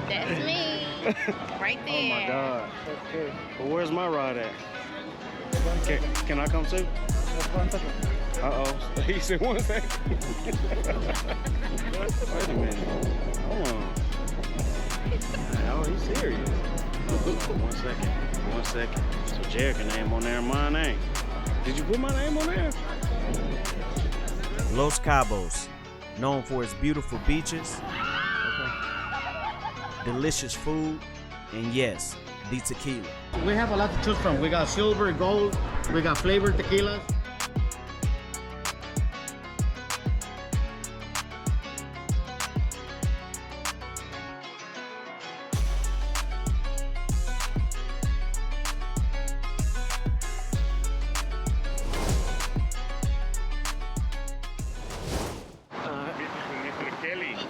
That's me. Right there. Oh my God. Okay. Well, where's my ride at? Can I come too? Uh-oh. He said 1 second. Wait a minute. Hold on. Oh, he's serious. One second. So Jericho name on there and mine ain't. Did you put my name on there? Los Cabos, known for its beautiful beaches, delicious food, and yes, the tequila. We have a lot to choose from. We got silver, gold, we got flavored tequilas.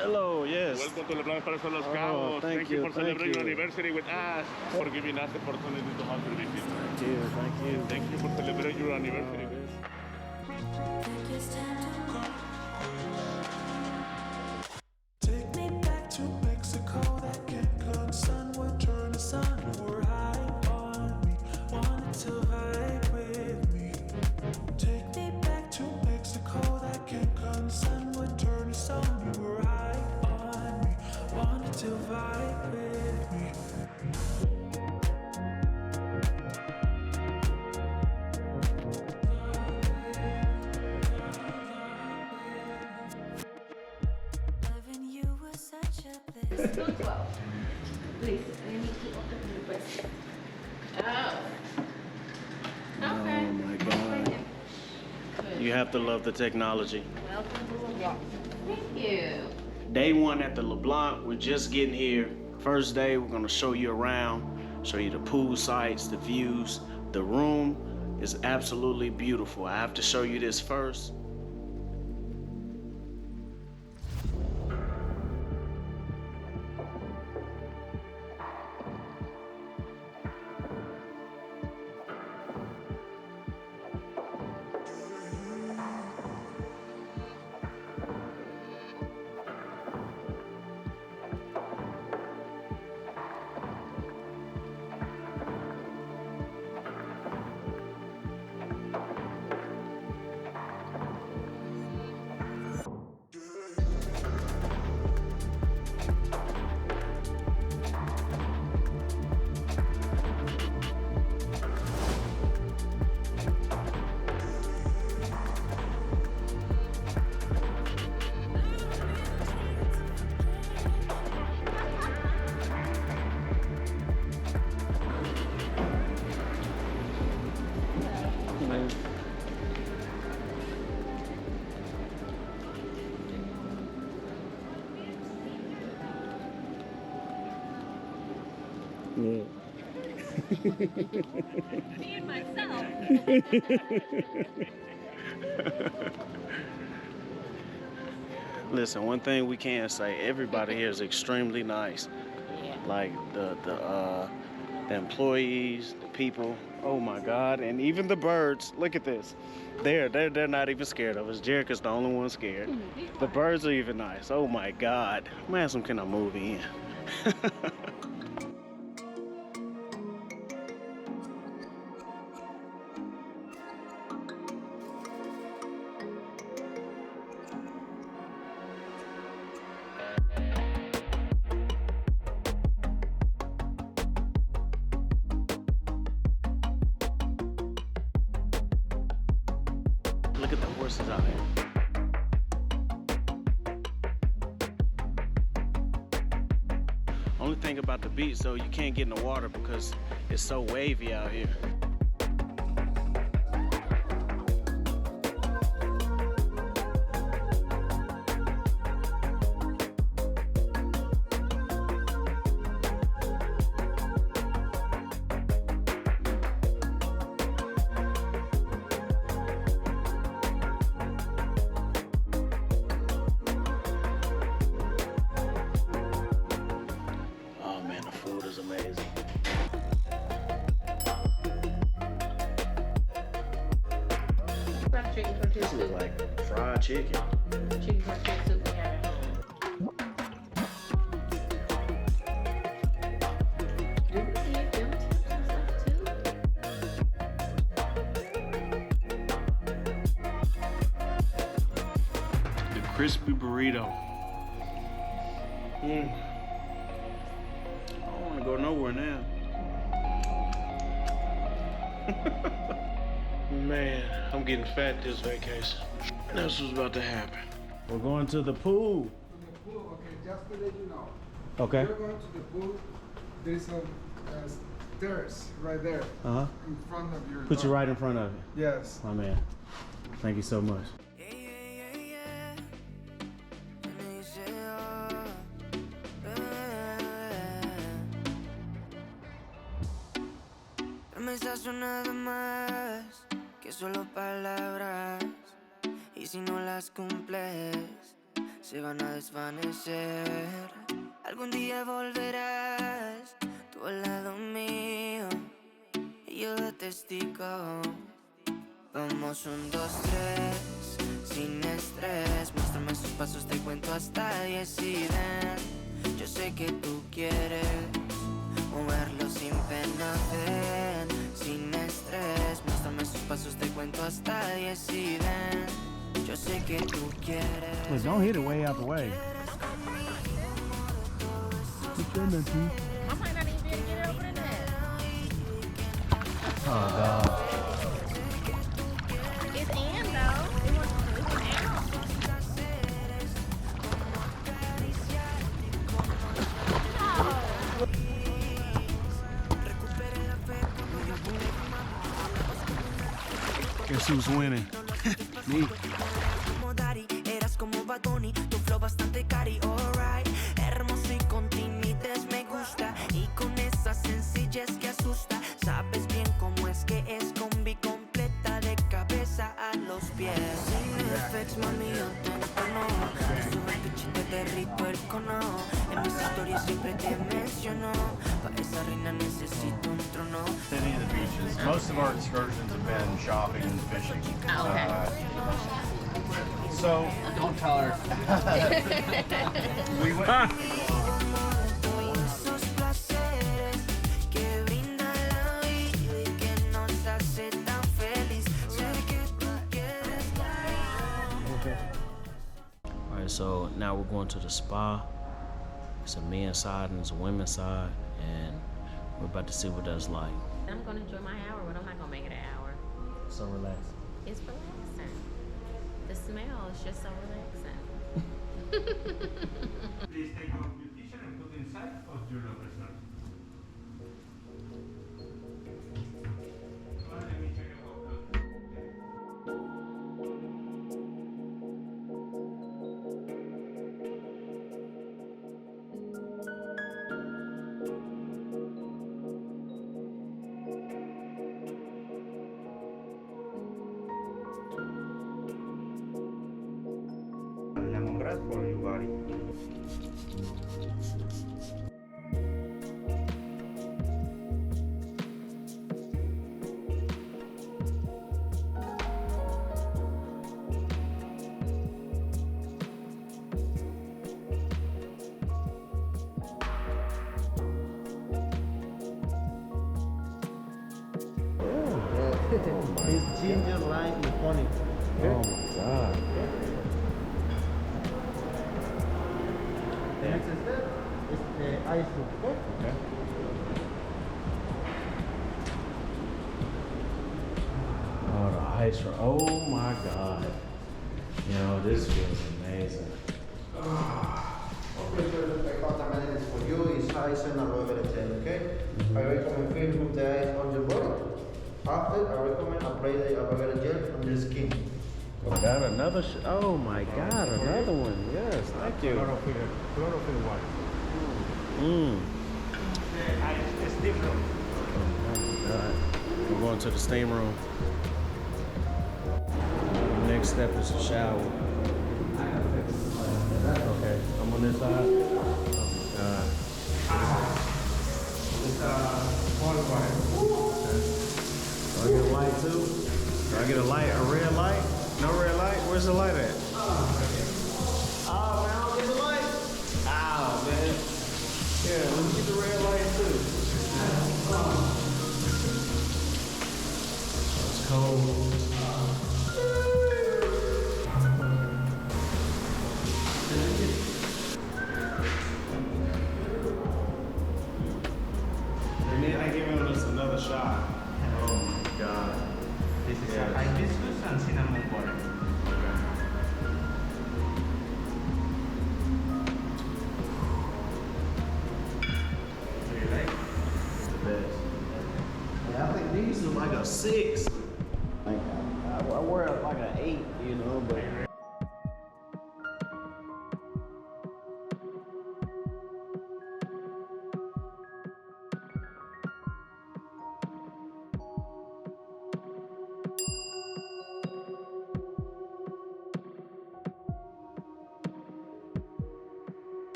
Hello, yes. Welcome to Leblanc Spa Resort, Los Cabos. Thank you you, for thank celebrating your you. anniversary with us, for giving us the opportunity to have your visit. Thank you, thank you. Thank you for celebrating your anniversary. Take me back to Mexico, that Cancun sun would turn to sun. You were high on me, wanted to vibe with me. Take me back to Mexico, that Cancun sun would turn to sun. You were high on me, wanted to vibe with me. Loving you was such a bliss. 12. Please, I need to open the question. Oh. Okay. Oh my God. You have to love the technology. Welcome to Leblanc. Thank you. Day one at the Leblanc, we're just getting here. First day, we're gonna show you around, show you the pool sites, the views. The room is absolutely beautiful. I have to show you this first. Me and myself. Listen, one thing we can say, everybody here is extremely nice. Yeah. Like the employees, the people, oh my God, and even the birds. Look at this. They're not even scared of us. Jericho's the only one scared. The birds are even nice. Oh my God. Man, some can I move in? Look at the horses out here. Only thing about the beach, though, you can't get in the water because it's so wavy out here. Oh man, the food is amazing. Fried chicken tortilla This looks soup. like fried chicken. Chicken tortilla soup we have at home. crispy burrito. I don't want to go nowhere now. Man, I'm getting fat this vacation. That's what's about to happen. We're going to the pool. To the pool, okay, just to let you know. Okay. You're going to the pool, there's some stairs right there Uh-huh. in front of your Put you door. right in front of it. Yes. My man. Thank you so much. Promesas son nada más que solo palabras, y si no las cumples se van a desvanecer. Algún día volverás tú al lado mío y yo de testigo. Vamos 1, 2, 3, sin estrés. Muéstrame sus pasos, te cuento hasta 10 y ven. Yo sé que tú quieres moverlo sin pena, ven, sin estrés. Muéstrame sus pasos, te cuento hasta 10 y ven. Yo sé que tú quieres. Well, don't hit it way out the way. I might not even be able to get it over the net. Oh, God. It's in though. It went out. Guess who's winning? Me. Como Daddy, eras como Bad Bunny, tu flow bastante cari, alright. Hermoso y con timidez me gusta, y con esa sencillez que asusta. Sabes bien cómo es que es combi completa de cabeza a los pies. Sin effects, mami, yo te entono. Te sube el pitch y te derrito el cono. En mis historias siempre te menciono. Pa' esa reina necesito un trono. Any of the beaches. Most of our excursions have been shopping and fishing. So don't tell her. We went. Esos placeres que brinda la vida y que nos hace tan feliz. Sé que tú quieres. All right, so now we're going to the spa. It's a men's side and it's a women's side, and we're about to see what that's like. I'm gonna enjoy my hour, but I'm not gonna make it an hour. So relaxed. It's relaxing. The smell is just so relaxing. Please take off your t-shirt and put inside of your locker, sir. Let me check it out. Lemongrass for you, buddy. It's ginger, lime, and honey. Oh, my God. The next step is the ice cream. Okay? Oh, the ice cream. Oh, my God. You know, this feels amazing. Okay, so the contact method is for you is ice and aloe vera gel, okay? I recommend filling the ice on your body. After, I recommend apply the aloe vera gel on the skin. Got another oh my God, another one. Yes, thank you. Chlorophyll water. Mmm. It's different. Oh, God. We're going to the steam room. The next step is the shower. Okay, I'm on this side. Do I get a light too? Do I get a light, a red light? No red light? Where's the light at? Oh, man, I don't get the light. Oh, man. Yeah, let me get the red light too. It's cold. 6. Like, I wear like an 8, you know, but.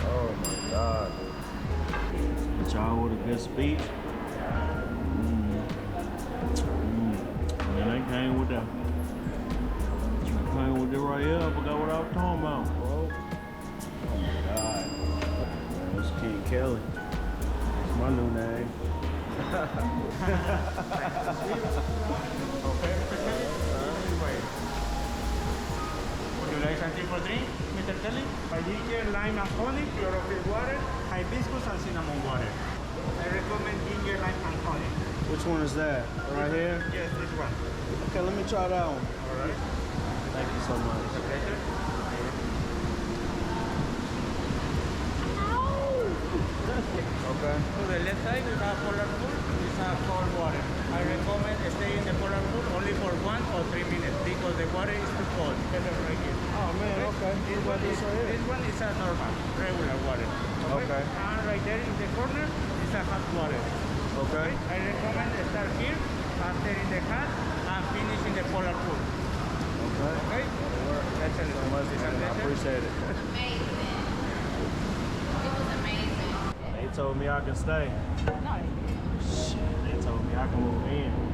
Oh my God. Hit y'all with a good speech. Man, I came with that. I came with it right here. I forgot what I was talking about, bro. Oh my God. Man, this is King Kelly. It's my new name. Would you like something for drink, Mr. Kelly? Ginger, lime and honey, chlorophyll water, hibiscus and cinnamon water. I recommend ginger, lime and honey. Which one is that? Right here? Yes, this one. Okay, let me try that one. All right. Thank you so much. It's a pleasure. Okay. To the left side, we have polar pool. It's a cold water. I recommend stay in the polar pool only for 1 or 3 minutes because the water is too cold. Better right here. Oh man, okay. This one is a normal, regular water. Okay. And right there in the corner is a hot water. Okay. I recommend start here, after in the hot, and finish in the polar pool. Okay. Okay? Excellent. So much, It's a man. I pleasure. appreciate it. Amazing. It was amazing. They told me I can stay. No. Shit, they told me I can move in.